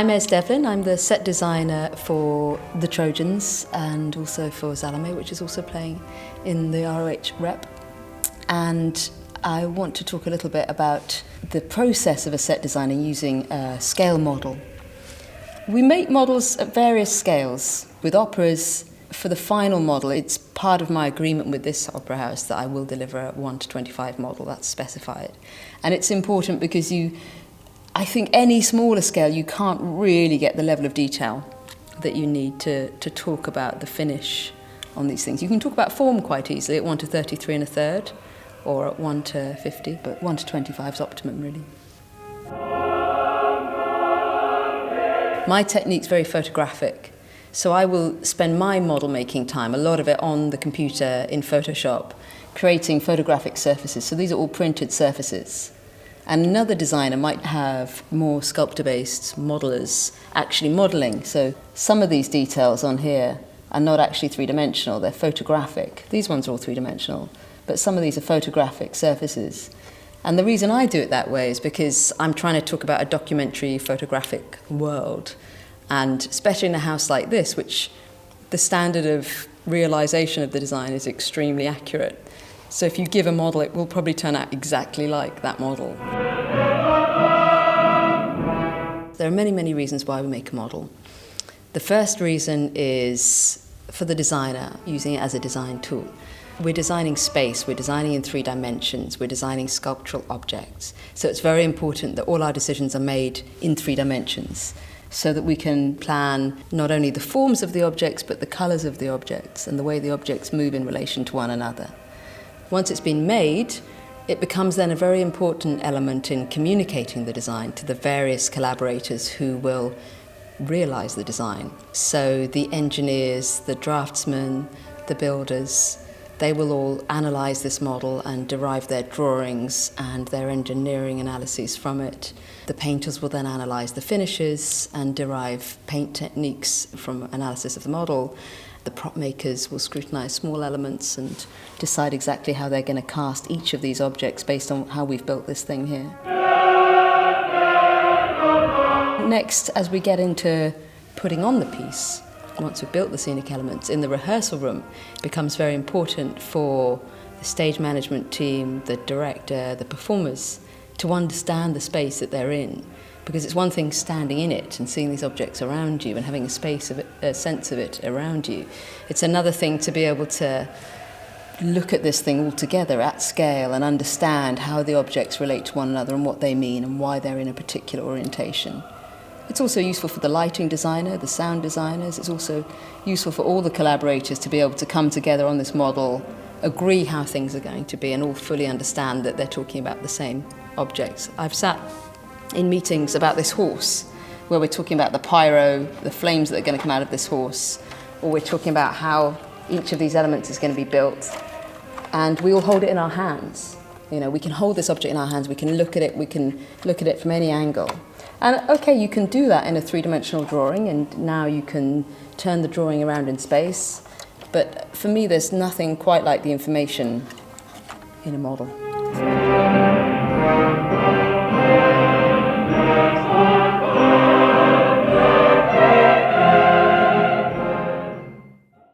I'm Es Devlin. I'm the set designer for The Trojans and also for Salome, which is also playing in the ROH rep. And I want to talk a little bit about the process of a set designer using a scale model. We make models at various scales. With operas, for the final model, it's part of my agreement with this opera house that I will deliver a 1:25 model, that's specified. And it's important because I think any smaller scale, you can't really get the level of detail that you need to talk about the finish on these things. You can talk about form quite easily at 1:33 1/3 or at 1:50, but 1:25 is optimum, really. My technique's very photographic, so I will spend my model making time, a lot of it on the computer in Photoshop, creating photographic surfaces. So these are all printed surfaces. And another designer might have more sculptor-based modelers actually modelling. So some of these details on here are not actually three-dimensional, they're photographic. These ones are all three-dimensional, but some of these are photographic surfaces. And the reason I do it that way is because I'm trying to talk about a documentary photographic world. And especially in a house like this, which the standard of realisation of the design is extremely accurate. So if you give a model, it will probably turn out exactly like that model. There are many, many reasons why we make a model. The first reason is for the designer, using it as a design tool. We're designing space, we're designing in 3 dimensions, we're designing sculptural objects. So it's very important that all our decisions are made in 3 dimensions so that we can plan not only the forms of the objects, but the colours of the objects and the way the objects move in relation to one another. Once it's been made, it becomes then a very important element in communicating the design to the various collaborators who will realise the design. So the engineers, the draftsmen, the builders, they will all analyse this model and derive their drawings and their engineering analyses from it. The painters will then analyse the finishes and derive paint techniques from analysis of the model. The prop makers will scrutinise small elements and decide exactly how they're going to cast each of these objects based on how we've built this thing here. Next, as we get into putting on the piece, once we've built the scenic elements, in the rehearsal room, it becomes very important for the stage management team, the director, the performers, to understand the space that they're in. Because it's one thing standing in it and seeing these objects around you and having a sense of it around you. It's another thing to be able to look at this thing all together at scale and understand how the objects relate to one another and what they mean and why they're in a particular orientation. It's also useful for the lighting designer, the sound designers. It's also useful for all the collaborators to be able to come together on this model, agree how things are going to be, and all fully understand that they're talking about the same objects. I've sat in meetings about this horse, where we're talking about the pyro, the flames that are going to come out of this horse, or we're talking about how each of these elements is going to be built, and we all hold it in our hands. You know, we can hold this object in our hands, we can look at it from any angle. And okay, you can do that in a 3-dimensional drawing, and now you can turn the drawing around in space, but for me there's nothing quite like the information in a model.